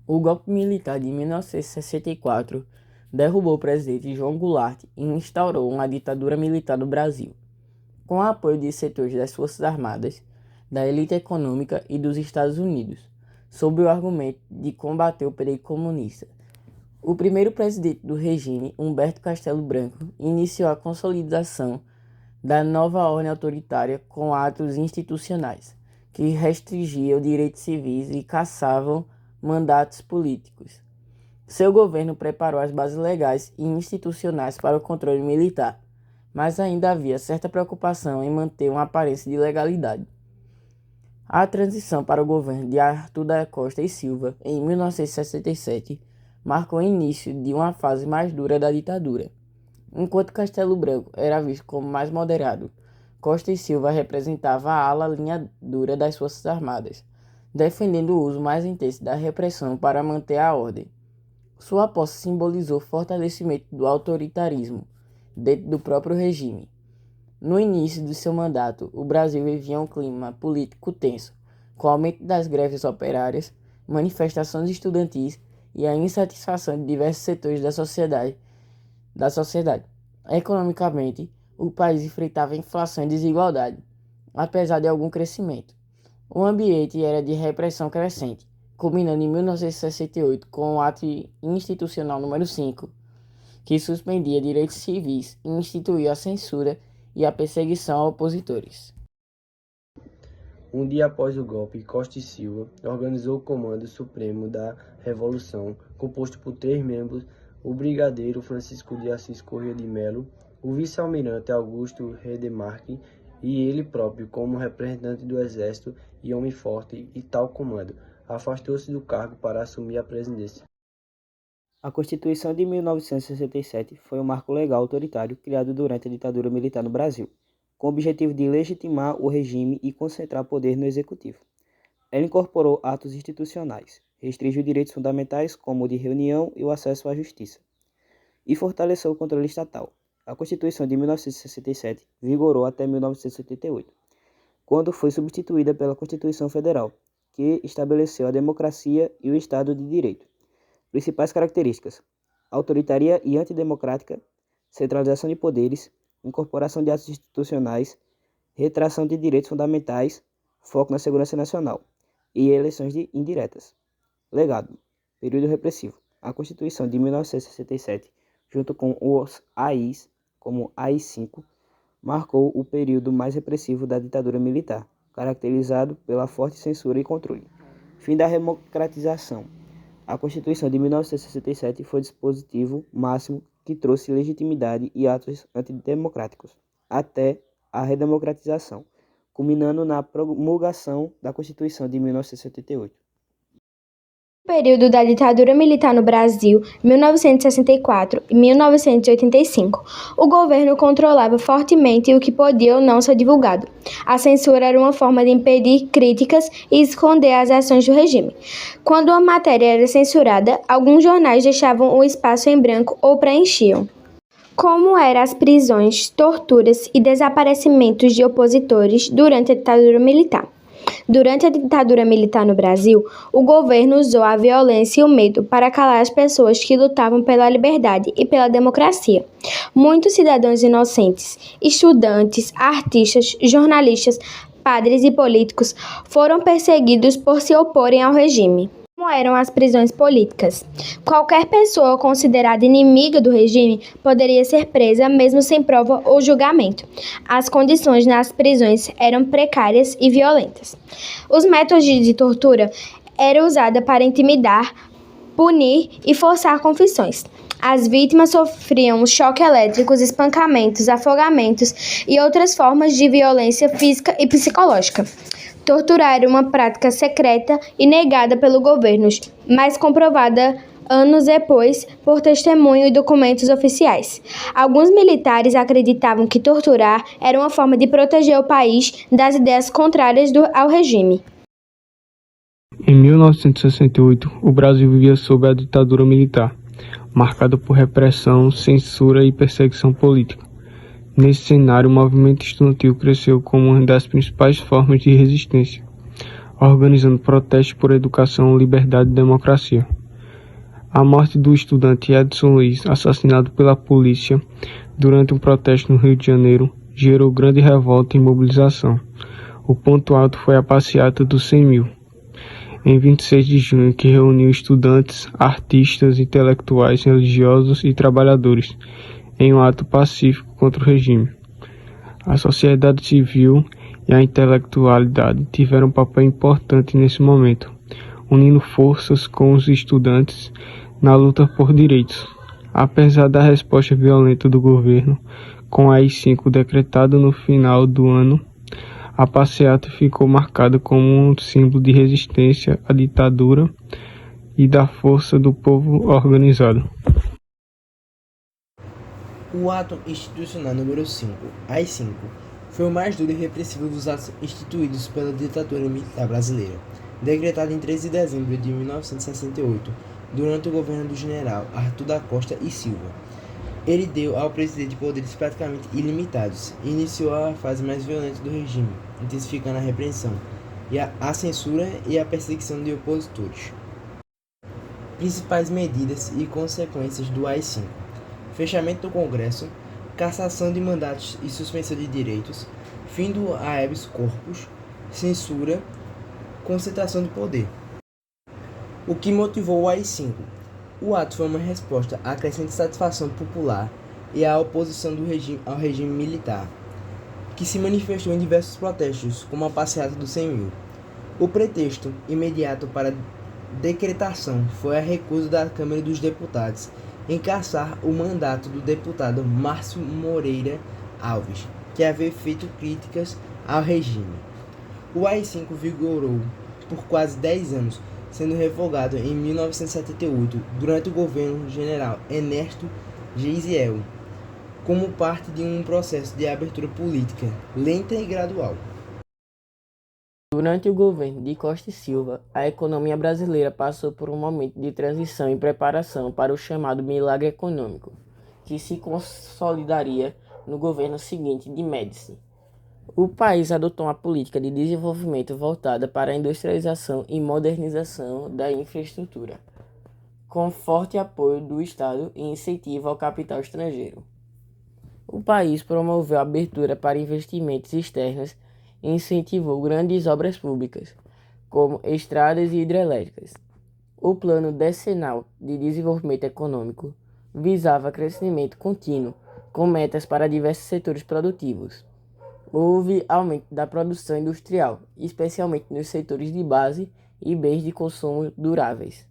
O golpe militar de 1964 derrubou o presidente João Goulart e instaurou uma ditadura militar no Brasil, com o apoio de setores das Forças Armadas, da elite econômica e dos Estados Unidos, sob o argumento de combater o perigo comunista. O primeiro presidente do regime, Humberto Castelo Branco, iniciou a consolidação da nova ordem autoritária com atos institucionais, que restringiam direitos civis e caçavam mandatos políticos. Seu governo preparou as bases legais e institucionais para o controle militar, mas ainda havia certa preocupação em manter uma aparência de legalidade. A transição para o governo de Arthur da Costa e Silva, em 1967, marcou o início de uma fase mais dura da ditadura. Enquanto Castelo Branco era visto como mais moderado, Costa e Silva representava a ala linha dura das Forças Armadas, defendendo o uso mais intenso da repressão para manter a ordem. Sua posse simbolizou o fortalecimento do autoritarismo dentro do próprio regime. No início de seu mandato, o Brasil vivia um clima político tenso, com o aumento das greves operárias, manifestações estudantis e a insatisfação de diversos setores da sociedade. Economicamente, o país enfrentava inflação e desigualdade, apesar de algum crescimento. O ambiente era de repressão crescente, culminando em 1968 com o Ato Institucional número 5, que suspendia direitos civis e instituiu a censura e a perseguição a opositores. Um dia após o golpe, Costa e Silva organizou o Comando Supremo da Revolução, composto por 3 membros: o brigadeiro Francisco de Assis Corrêa de Melo, o vice-almirante Augusto Redemarque e ele próprio como representante do Exército e homem forte, e tal comando afastou-se do cargo para assumir a presidência. A Constituição de 1967 foi um marco legal autoritário criado durante a ditadura militar no Brasil, com o objetivo de legitimar o regime e concentrar poder no executivo. Ela incorporou atos institucionais, restringiu direitos fundamentais como o de reunião e o acesso à justiça, e fortaleceu o controle estatal. A Constituição de 1967 vigorou até 1978, quando foi substituída pela Constituição Federal, que estabeleceu a democracia e o Estado de Direito. Principais características: autoritaria e antidemocrática, centralização de poderes, incorporação de atos institucionais, retração de direitos fundamentais, foco na segurança nacional e eleições indiretas. Legado: período repressivo. A Constituição de 1967, junto com os AIs, como AI-5, marcou o período mais repressivo da ditadura militar, caracterizado pela forte censura e controle. Fim da democratização. A Constituição de 1967 foi o dispositivo máximo que trouxe legitimidade e atos antidemocráticos, até a redemocratização, culminando na promulgação da Constituição de 1978. No período da ditadura militar no Brasil, 1964 e 1985, o governo controlava fortemente o que podia ou não ser divulgado. A censura era uma forma de impedir críticas e esconder as ações do regime. Quando uma matéria era censurada, alguns jornais deixavam o espaço em branco ou preenchiam. Como eram as prisões, torturas e desaparecimentos de opositores durante a ditadura militar? Durante a ditadura militar no Brasil, o governo usou a violência e o medo para calar as pessoas que lutavam pela liberdade e pela democracia. Muitos cidadãos inocentes, estudantes, artistas, jornalistas, padres e políticos foram perseguidos por se oporem ao regime. Como eram as prisões políticas? Qualquer pessoa considerada inimiga do regime poderia ser presa mesmo sem prova ou julgamento. As condições nas prisões eram precárias e violentas. Os métodos de tortura eram usados para intimidar, punir e forçar confissões. As vítimas sofriam choques elétricos, espancamentos, afogamentos e outras formas de violência física e psicológica. Torturar era uma prática secreta e negada pelo governo, mas comprovada anos depois por testemunho e documentos oficiais. Alguns militares acreditavam que torturar era uma forma de proteger o país das ideias contrárias ao regime. Em 1968, o Brasil vivia sob a ditadura militar, marcada por repressão, censura e perseguição política. Nesse cenário, o movimento estudantil cresceu como uma das principais formas de resistência. organizando protestos por educação, liberdade e democracia. A morte do estudante Edson Luiz, assassinado pela polícia durante um protesto no Rio de Janeiro, gerou grande revolta e mobilização. O ponto alto foi a passeata dos 100 mil, em 26 de junho, que reuniu estudantes, artistas, intelectuais, religiosos e trabalhadores em um ato pacífico contra o regime. A sociedade civil e a intelectualidade tiveram um papel importante nesse momento, unindo forças com os estudantes na luta por direitos. Apesar da resposta violenta do governo, com a AI-5 decretada no final do ano, a passeata ficou marcada como um símbolo de resistência à ditadura e da força do povo organizado. O ato institucional número 5, AI-5, foi o mais duro e repressivo dos atos instituídos pela ditadura militar brasileira, decretado em 13 de dezembro de 1968, durante o governo do general Arthur da Costa e Silva. Ele deu ao presidente poderes praticamente ilimitados e iniciou a fase mais violenta do regime, intensificando a repressão, a censura e a perseguição de opositores. Principais medidas e consequências do AI-5: fechamento do Congresso, cassação de mandatos e suspensão de direitos, fim do habeas corpus, censura, concentração de poder. O que motivou o AI-5? O ato foi uma resposta à crescente insatisfação popular e à oposição ao regime militar, que se manifestou em diversos protestos, como a passeata dos 100 mil. O pretexto imediato para a decretação foi a recusa da Câmara dos Deputados em cassar o mandato do deputado Márcio Moreira Alves, que havia feito críticas ao regime. O AI-5 vigorou por quase 10 anos, sendo revogado em 1978, durante o governo general Ernesto Geisel, como parte de um processo de abertura política lenta e gradual. Durante o governo de Costa e Silva, a economia brasileira passou por um momento de transição e preparação para o chamado milagre econômico, que se consolidaria no governo seguinte de Médici. O país adotou uma política de desenvolvimento voltada para a industrialização e modernização da infraestrutura, com forte apoio do Estado e incentivo ao capital estrangeiro. O país promoveu a abertura para investimentos externos e incentivou grandes obras públicas, como estradas e hidrelétricas. O Plano Decenal de Desenvolvimento Econômico visava crescimento contínuo, com metas para diversos setores produtivos. Houve aumento da produção industrial, especialmente nos setores de base e bens de consumo duráveis.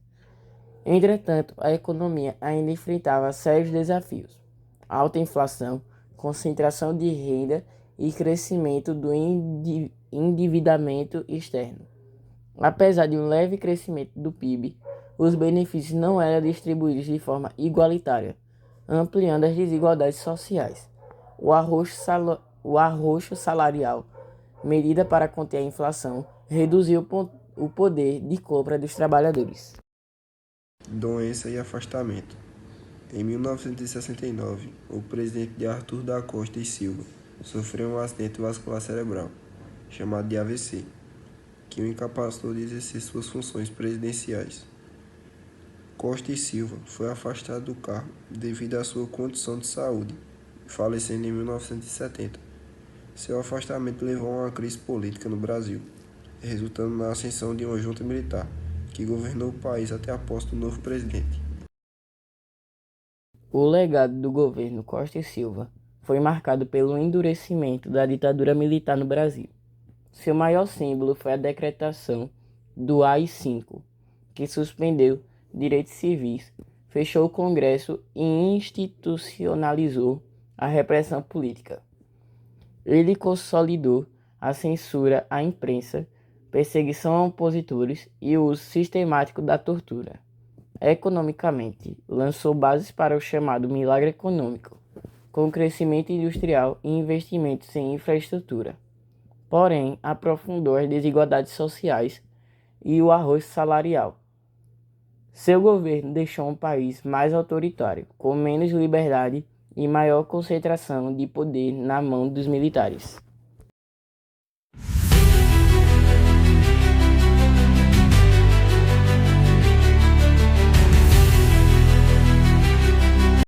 Entretanto, a economia ainda enfrentava sérios desafios: alta inflação, concentração de renda e crescimento do endividamento externo. Apesar de um leve crescimento do PIB, os benefícios não eram distribuídos de forma igualitária, ampliando as desigualdades sociais. O arroxo salarial, medida para conter a inflação, reduziu o poder de compra dos trabalhadores. Doença e afastamento. Em 1969, o presidente Arthur da Costa e Silva sofreu um acidente vascular cerebral, chamado de AVC, que o incapacitou de exercer suas funções presidenciais. Costa e Silva foi afastado do cargo devido à sua condição de saúde, falecendo em 1970. Seu afastamento levou a uma crise política no Brasil, resultando na ascensão de uma junta militar, que governou o país até a posse do novo presidente. O legado do governo Costa e Silva foi marcado pelo endurecimento da ditadura militar no Brasil. Seu maior símbolo foi a decretação do AI-5, que suspendeu direitos civis, fechou o Congresso e institucionalizou a repressão política. Ele consolidou a censura à imprensa, perseguição a opositores e o uso sistemático da tortura. Economicamente, lançou bases para o chamado milagre econômico, com crescimento industrial e investimentos em infraestrutura. Porém, aprofundou as desigualdades sociais e o arroxo salarial. Seu governo deixou um país mais autoritário, com menos liberdade e maior concentração de poder na mão dos militares.